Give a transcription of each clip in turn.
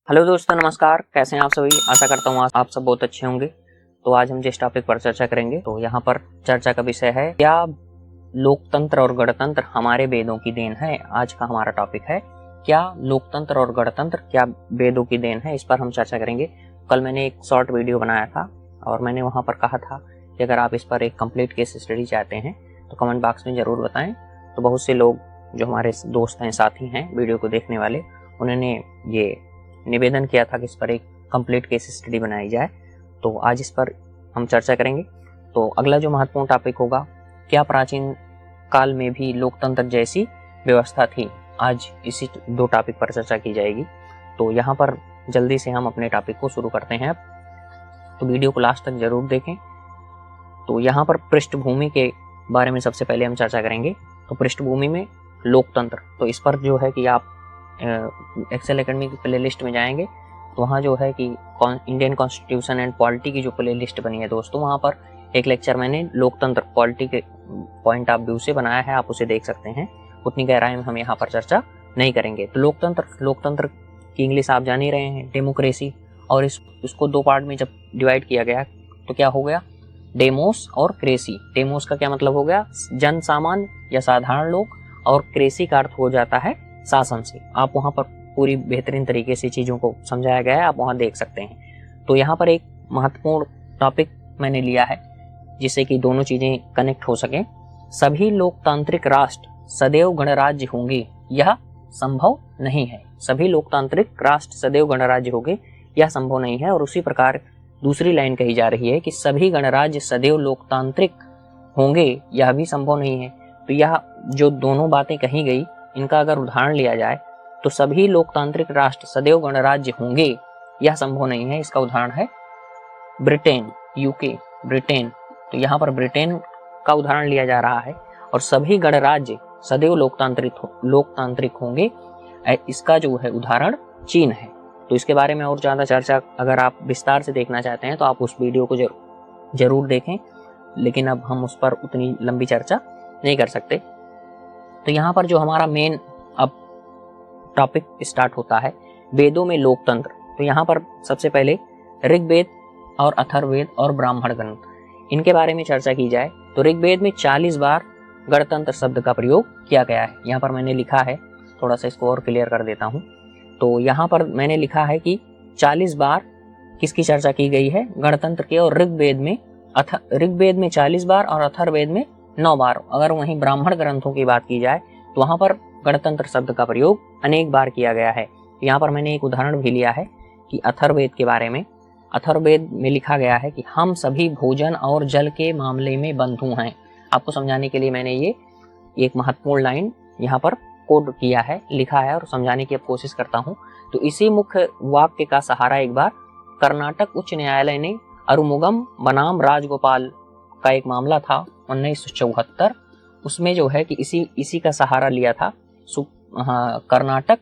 Hello दोस्तों, नमस्कार। कैसे हैं आप सभी? आशा करता हूँ आप सब बहुत अच्छे होंगे। तो आज हम जिस टॉपिक पर चर्चा करेंगे, तो यहाँ पर चर्चा का विषय है, क्या लोकतंत्र और गणतंत्र हमारे वेदों की देन है। आज का हमारा टॉपिक है, क्या लोकतंत्र और गणतंत्र क्या वेदों की देन है। इस पर हम चर्चा करेंगे। कल मैंने एक शॉर्ट वीडियो बनाया था और मैंने वहाँ पर कहा था कि अगर आप इस पर एक कंप्लीट केस स्टडी चाहते हैं तो कमेंट बॉक्स में ज़रूर बताएं। तो बहुत से लोग जो हमारे दोस्त हैं, साथी हैं, वीडियो को देखने वाले, उन्होंने ये निवेदन किया था कि इस पर एक कंप्लीट केस स्टडी बनाई जाए। तो आज इस पर हम चर्चा करेंगे। तो अगला जो महत्वपूर्ण टॉपिक होगा, क्या प्राचीन काल में भी लोकतंत्र जैसी व्यवस्था थी। आज इसी दो टॉपिक पर चर्चा की जाएगी। तो यहाँ पर जल्दी से हम अपने टॉपिक को शुरू करते हैं। तो वीडियो को लास्ट तक जरूर देखें। तो यहाँ पर पृष्ठभूमि के बारे में सबसे पहले हम चर्चा करेंगे। तो पृष्ठभूमि में लोकतंत्र, तो इस पर जो है कि आप एक्सेल एकेडमी की प्ले लिस्ट में जाएंगे तो वहाँ जो है कि इंडियन कॉन्स्टिट्यूशन एंड पॉलिटी की जो प्ले लिस्ट बनी है दोस्तों, वहाँ पर एक लेक्चर मैंने लोकतंत्र पॉलिटी के पॉइंट ऑफ व्यू से बनाया है, आप उसे देख सकते हैं। उतनी गहराई में हम यहाँ पर चर्चा नहीं करेंगे। तो लोकतंत्र की इंग्लिश आप जान ही रहे हैं, डेमोक्रेसी। और इसको दो पार्ट में जब डिवाइड किया गया तो क्या हो गया, डेमोस और क्रेसी। डेमोस का क्या मतलब हो गया, जन सामान्य या साधारण लोग, और क्रेसी का अर्थ हो जाता है शासन से। आप वहाँ पर पूरी बेहतरीन तरीके से चीज़ों को समझाया गया है, आप वहाँ देख सकते हैं। तो यहाँ पर एक महत्वपूर्ण टॉपिक मैंने लिया है जिससे कि दोनों चीज़ें कनेक्ट हो सकें। सभी लोकतांत्रिक राष्ट्र सदैव गणराज्य होंगे, यह संभव नहीं है। सभी लोकतांत्रिक राष्ट्र सदैव गणराज्य होंगे, यह संभव नहीं है। और उसी प्रकार दूसरी लाइन कही जा रही है कि सभी गणराज्य सदैव लोकतांत्रिक होंगे, यह भी संभव नहीं है। तो यह जो दोनों बातें कही गई, इनका अगर उदाहरण लिया जाए तो सभी लोकतांत्रिक राष्ट्र सदैव गणराज्य होंगे, यह संभव नहीं है। इसका उदाहरण है ब्रिटेन, यूके, ब्रिटेन। तो यहाँ पर ब्रिटेन का उदाहरण लिया जा रहा है। और सभी गणराज्य सदैव लोकतांत्रिक होंगे, इसका जो है उदाहरण चीन है। तो इसके बारे में और ज़्यादा चर्चा अगर आप विस्तार से देखना चाहते हैं तो आप उस वीडियो को जरूर देखें, लेकिन अब हम उस पर उतनी लंबी चर्चा नहीं कर सकते। तो यहाँ पर जो हमारा मेन अब टॉपिक स्टार्ट होता है, वेदों में लोकतंत्र। तो यहाँ पर सबसे पहले ऋग्वेद और अथर्ववेद और ब्राह्मण ग्रंथ, इनके बारे में चर्चा की जाए तो ऋग्वेद में 40 बार गणतंत्र शब्द का प्रयोग किया गया है। यहाँ पर मैंने लिखा है, थोड़ा सा इसको और क्लियर कर देता हूँ। तो यहाँ पर मैंने लिखा है कि 40 बार किसकी चर्चा की गई है, गणतंत्र की। और ऋग्वेद में 40 बार और अथर्ववेद में 9 बार। अगर वहीं ब्राह्मण ग्रंथों की बात की जाए तो वहां पर गणतंत्र शब्द का प्रयोग अनेक बार किया गया है। यहाँ पर मैंने एक उदाहरण भी लिया है कि अथर्ववेद के बारे में। अथर्ववेद में लिखा गया है कि हम सभी भोजन और जल के मामले में बंधु हैं। आपको समझाने के लिए मैंने ये एक महत्वपूर्ण लाइन यहाँ पर कोड किया है, लिखा है, और समझाने की अब कोशिश करता हूँ। तो इसी मुख्य वाक्य का सहारा एक बार कर्नाटक उच्च न्यायालय ने अरुमुगम बनाम राजगोपाल का एक मामला था 1974, उसमें जो है कि इसी का सहारा लिया था कर्नाटक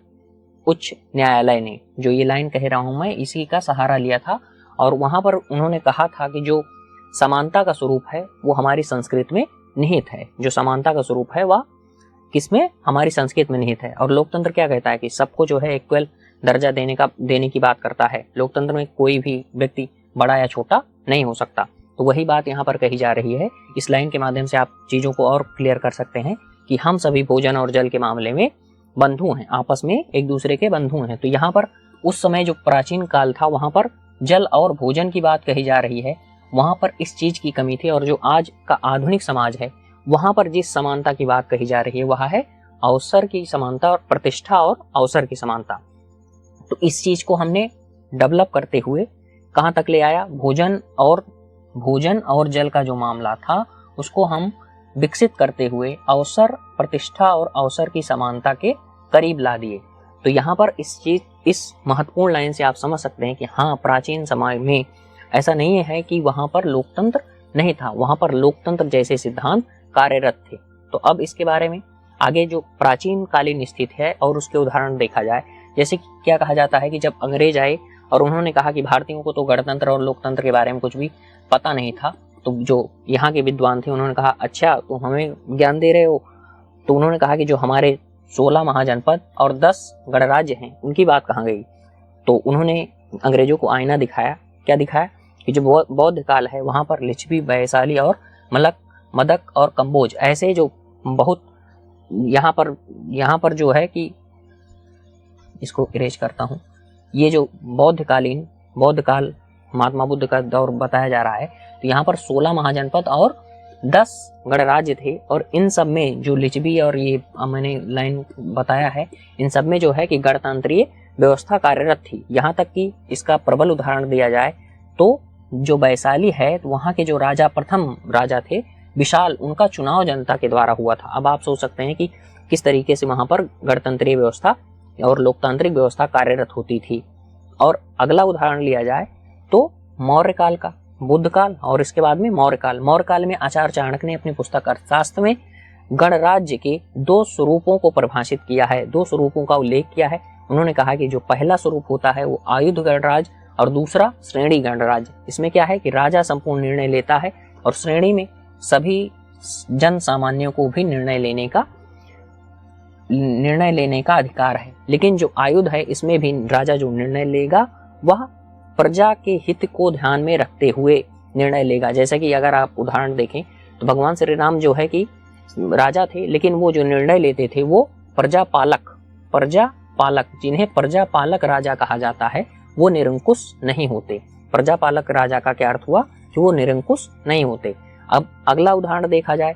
उच्च न्यायालय ने। जो ये लाइन कह रहा हूं मैं, इसी का सहारा लिया था। और वहां पर उन्होंने कहा था कि जो समानता का स्वरूप है वो हमारी संस्कृत में निहित है। जो समानता का स्वरूप है वह किसमें, हमारी संस्कृत में निहित है। और लोकतंत्र क्या कहता है कि सबको जो है इक्वल दर्जा देने की बात करता है। लोकतंत्र में कोई भी व्यक्ति बड़ा या छोटा नहीं हो सकता। तो वही बात यहाँ पर कही जा रही है। इस लाइन के माध्यम से आप चीज़ों को और क्लियर कर सकते हैं कि हम सभी भोजन और जल के मामले में बंधु हैं, आपस में एक दूसरे के बंधु हैं। तो यहाँ पर उस समय जो प्राचीन काल था वहाँ पर जल और भोजन की बात कही जा रही है, वहाँ पर इस चीज़ की कमी थी। और जो आज का आधुनिक समाज है वहाँ पर जिस समानता की बात कही जा रही है वह है अवसर की समानता और प्रतिष्ठा और अवसर की समानता। तो इस चीज़ को हमने डेवलप करते हुए कहाँ तक ले आया, भोजन और जल का जो मामला था उसको हम विकसित करते हुए अवसर, प्रतिष्ठा और अवसर की समानता के करीब ला दिए। तो यहाँ पर इस महत्वपूर्ण लाइन से आप समझ सकते हैं कि हाँ, प्राचीन समय में ऐसा नहीं है कि वहाँ पर लोकतंत्र नहीं था, वहाँ पर लोकतंत्र जैसे सिद्धांत कार्यरत थे। तो अब इसके बारे में आगे जो प्राचीन कालीन स्थिति है और उसके उदाहरण देखा जाए। जैसे क्या कहा जाता है कि जब अंग्रेज आए और उन्होंने कहा कि भारतीयों को तो गणतंत्र और लोकतंत्र के बारे में कुछ भी पता नहीं था, तो जो यहाँ के विद्वान थे उन्होंने कहा अच्छा तो हमें ज्ञान दे रहे हो। तो उन्होंने कहा कि जो हमारे 16 महाजनपद और 10 गणराज्य हैं उनकी बात कहाँ गई। तो उन्होंने अंग्रेजों को आईना दिखाया। क्या दिखाया कि जो बौद्ध काल है वहाँ पर लिच्छवी, वैशाली और मदक और कंबोज ऐसे जो बहुत यहाँ पर जो है कि इसको इरेज करता हूँ, ये जो बौद्ध काल महात्मा बुद्ध का दौर बताया जा रहा है। तो यहाँ पर 16 महाजनपद और 10 गणराज्य थे, और इन सब में जो लिच्छवी और ये मैंने लाइन बताया है, इन सब में जो है कि गणतंत्रीय व्यवस्था कार्यरत थी। यहाँ तक कि इसका प्रबल उदाहरण दिया जाए तो जो वैशाली है, तो वहाँ के जो प्रथम राजा थे विशाल, उनका चुनाव जनता के द्वारा हुआ था। अब आप सोच सकते हैं कि किस तरीके से वहाँ पर गणतंत्रीय व्यवस्था और लोकतांत्रिक व्यवस्था कार्यरत होती थी। और अगला उदाहरण लिया जाए तो मौर्य काल का, बुद्ध काल और इसके बाद में मौर्य काल। मौर्य काल में आचार्य चाणक्य ने अपनी पुस्तक अर्थशास्त्र में गणराज्य के 2 स्वरूपों को परिभाषित किया है, 2 स्वरूपों का उल्लेख किया है। उन्होंने कहा कि जो पहला स्वरूप होता है वो आयुध गणराज्य और दूसरा श्रेणी गणराज्य। इसमें क्या है कि राजा संपूर्ण निर्णय लेता है और श्रेणी में सभी जन सामान्यों को भी निर्णय लेने का अधिकार है। लेकिन जो आयुध है, इसमें भी राजा जो निर्णय लेगा वह प्रजा के हित को ध्यान में रखते हुए निर्णय लेगा। जैसे कि अगर आप उदाहरण देखें तो भगवान श्री राम जो है कि राजा थे, लेकिन वो जो निर्णय लेते थे वो प्रजा पालक जिन्हें प्रजा पालक राजा कहा जाता है, वो निरंकुश नहीं होते। प्रजा पालक राजा का क्या अर्थ हुआ कि वो निरंकुश नहीं होते। अब अगला उदाहरण देखा जाए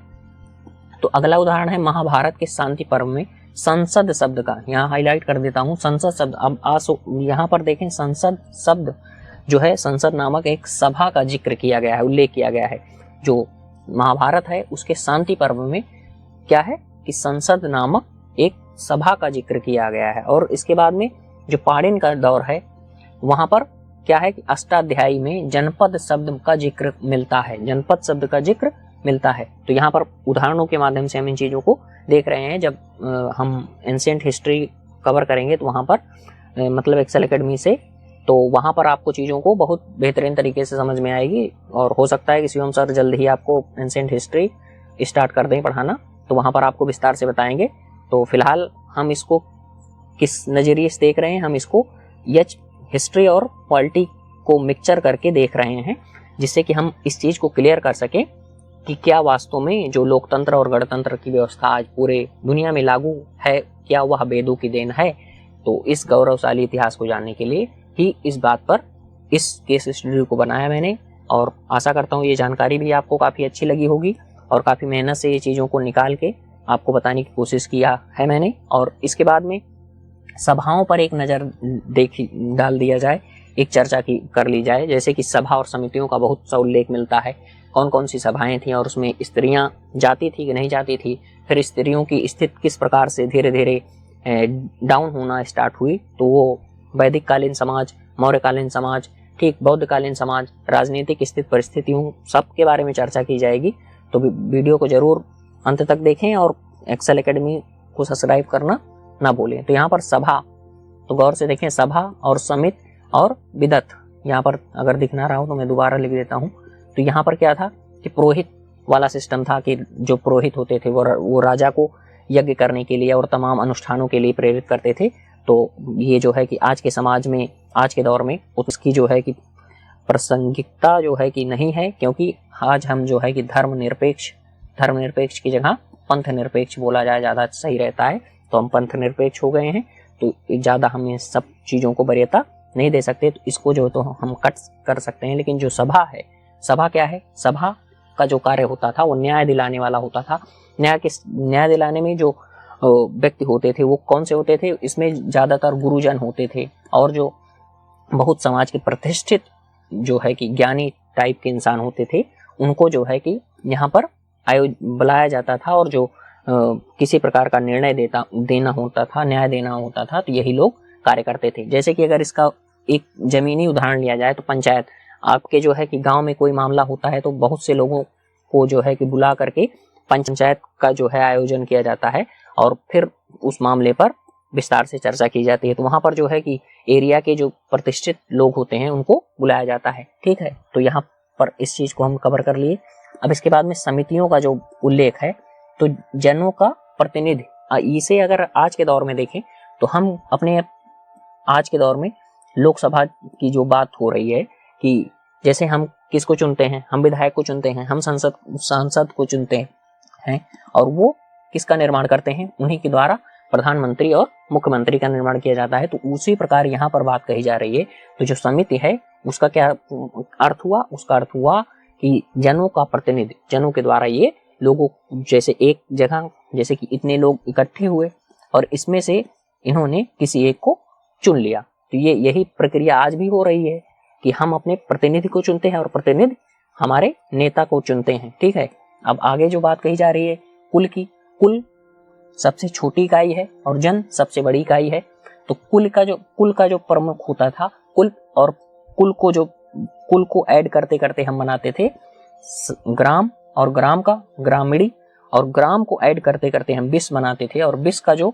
तो अगला उदाहरण है महाभारत के शांति पर्व में संसद शब्द का। यहाँ हाईलाइट कर देता हूँ संसद शब्द। अब यहाँ पर देखें, संसद शब्द जो है, संसद नामक एक सभा का जिक्र किया गया है, उल्लेख किया गया है। जो महाभारत है उसके शांति पर्व में क्या है कि संसद नामक एक सभा का जिक्र किया गया है। और इसके बाद में जो पाणिन का दौर है, वहां पर क्या है कि अष्टाध्यायी में जनपद शब्द का जिक्र मिलता है, जनपद शब्द का जिक्र मिलता है। तो यहाँ पर उदाहरणों के माध्यम से हम इन चीजों को देख रहे हैं। जब हम एंशिएंट हिस्ट्री कवर करेंगे तो वहाँ पर मतलब एक्सेल एकेडमी से, तो वहाँ पर आपको चीज़ों को बहुत बेहतरीन तरीके से समझ में आएगी। और हो सकता है कि शिवम सर जल्द ही आपको एंशिएंट हिस्ट्री स्टार्ट कर दें पढ़ाना, तो वहाँ पर आपको विस्तार से बताएंगे। तो फिलहाल हम इसको किस नज़रिए से देख रहे हैं, हम इसको हिस्ट्री और पॉलिटी को मिक्सचर करके देख रहे हैं, जिससे कि हम इस चीज़ को क्लियर कर सकें कि क्या वास्तव में जो लोकतंत्र और गणतंत्र की व्यवस्था आज पूरे दुनिया में लागू है, क्या वह वेदों की देन है। तो इस गौरवशाली इतिहास को जानने के लिए ही इस बात पर इस केस स्टडी को बनाया मैंने, और आशा करता हूँ ये जानकारी भी आपको काफ़ी अच्छी लगी होगी और काफ़ी मेहनत से ये चीज़ों को निकाल के आपको बताने की कोशिश किया है मैंने। और इसके बाद में सभाओं पर एक नज़र डाल दिया जाए, एक चर्चा कर ली जाए। जैसे कि सभा और समितियों का बहुत सा उल्लेख मिलता है, कौन कौन सी सभाएं थीं और उसमें स्त्रियां जाती थी कि नहीं जाती थी, फिर स्त्रियों की स्थिति किस प्रकार से धीरे धीरे डाउन होना स्टार्ट हुई। तो वो वैदिक कालीन समाज, मौर्यकालीन समाज, ठीक बौद्धकालीन समाज, राजनीतिक स्थिति परिस्थितियों सब के बारे में चर्चा की जाएगी। तो वीडियो को जरूर अंत तक देखें और एक्सेल एकेडमी को सब्सक्राइब करना ना भूलें। तो यहाँ पर सभा, तो गौर से देखें, सभा और समित और विदत, यहाँ पर अगर दिख ना रहा हो तो मैं दोबारा लिख देता हूँ। तो यहाँ पर क्या था कि पुरोहित वाला सिस्टम था कि जो पुरोहित होते थे वो राजा को यज्ञ करने के लिए और तमाम अनुष्ठानों के लिए प्रेरित करते थे। तो ये जो है कि आज के समाज में, आज के दौर में उसकी जो है कि प्रासंगिकता जो है कि नहीं है, क्योंकि आज हम जो है कि धर्मनिरपेक्ष की जगह पंथ निरपेक्ष बोला जाए, ज़्यादा सही रहता है। तो हम पंथ निरपेक्ष हो गए हैं, तो ज़्यादा हम इन सब चीज़ों को वरीयता नहीं दे सकते, तो इसको जो तो हम कट कर सकते हैं। लेकिन जो सभा है, सभा क्या है, सभा का जो कार्य होता था वो न्याय दिलाने वाला होता था। न्याय दिलाने में जो व्यक्ति होते थे वो कौन से होते थे, इसमें ज़्यादातर गुरुजन होते थे और जो बहुत समाज के प्रतिष्ठित जो है कि ज्ञानी टाइप के इंसान होते थे, उनको जो है कि यहाँ पर बुलाया जाता था और जो किसी प्रकार का निर्णय देना होता था, न्याय देना होता था, तो यही लोग कार्य करते थे। जैसे कि अगर इसका एक जमीनी उदाहरण लिया जाए तो पंचायत, आपके जो है कि गांव में कोई मामला होता है तो बहुत से लोगों को जो है कि बुला करके पंचायत का जो है आयोजन किया जाता है और फिर उस मामले पर विस्तार से चर्चा की जाती है। तो वहां पर जो है कि एरिया के जो प्रतिष्ठित लोग होते हैं उनको बुलाया जाता है, ठीक है। तो यहाँ पर इस चीज को हम कवर कर लिए। अब इसके बाद में समितियों का जो उल्लेख है, तो जनों का प्रतिनिधि, इसे अगर आज के दौर में देखें तो हम अपने आज के दौर में लोकसभा की जो बात हो रही है कि जैसे हम किसको चुनते हैं, हम विधायक को चुनते हैं, हम सांसद को चुनते हैं, और वो किसका निर्माण करते हैं, उन्हीं के द्वारा प्रधानमंत्री और मुख्यमंत्री का निर्माण किया जाता है। तो उसी प्रकार यहाँ पर बात कही जा रही है। तो जो समिति है उसका क्या अर्थ हुआ, उसका अर्थ हुआ कि जनों का प्रतिनिधि, जनों के द्वारा ये लोगों, जैसे एक जगह जैसे कि इतने लोग इकट्ठे हुए और इसमें से इन्होंने किसी एक को चुन लिया। तो ये यही प्रक्रिया आज भी हो रही है कि हम अपने प्रतिनिधि को चुनते हैं और प्रतिनिधि हमारे नेता को चुनते हैं। ठीक है, अब आगे जो बात कही जा रही है कुल की, कुल सबसे छोटी इकाई है और जन सबसे बड़ी इकाई है। तो कुल का जो प्रमुख होता था, कुल, और कुल को ऐड करते करते हम बनाते थे ग्राम, और ग्राम का ग्रामीणी, और ग्राम को ऐड करते करते हम विश्व बनाते थे, और विश्व का जो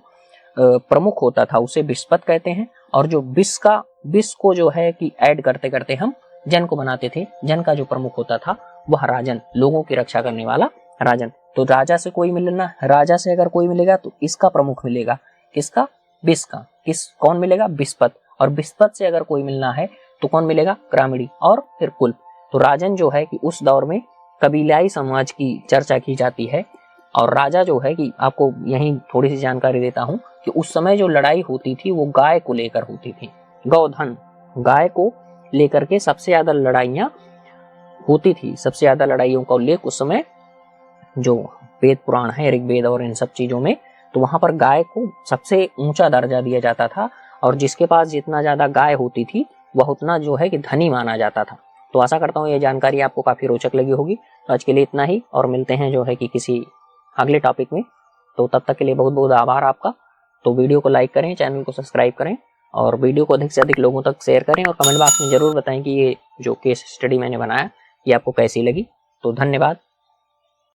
प्रमुख होता था उसे विश्वपत कहते हैं, और जो विश्व को जो है कि ऐड करते करते हम जन को बनाते थे। जन का जो प्रमुख होता था वह राजन, लोगों की रक्षा करने वाला राजन। तो राजा से कोई मिलना, राजा से अगर कोई मिलेगा तो इसका प्रमुख मिलेगा, किसका, विश्व का। कौन मिलेगा, विश्वपत, और विश्वपत से अगर कोई मिलना है तो कौन मिलेगा, ग्रामीणी, और फिर कुल। तो राजन जो है कि उस दौर में कबीलाई समाज की चर्चा की जाती है। और राजा जो है कि आपको यहीं थोड़ी सी जानकारी देता हूं कि उस समय जो लड़ाई होती थी वो गाय को लेकर होती थी, गौधन, गाय को लेकर के सबसे ज्यादा लड़ाइयां होती थी। सबसे ज्यादा लड़ाइयों का उल्लेख उस समय जो वेद पुराण है, ऋग्वेद और इन सब चीजों में, तो वहां पर गाय को सबसे ऊंचा दर्जा दिया जाता था, और जिसके पास जितना ज्यादा गाय होती थी वह उतना जो है कि धनी माना जाता था। तो आशा करता हूँ ये जानकारी आपको काफी रोचक लगी होगी। तो आज के लिए इतना ही, और मिलते हैं जो है कि किसी अगले टॉपिक में। तो तब तक के लिए बहुत बहुत आभार आपका। तो वीडियो को लाइक करें, चैनल को सब्सक्राइब करें, और वीडियो को अधिक से अधिक लोगों तक शेयर करें, और कमेंट बॉक्स में जरूर बताएं कि ये जो केस स्टडी मैंने बनाया ये आपको कैसी लगी। तो धन्यवाद।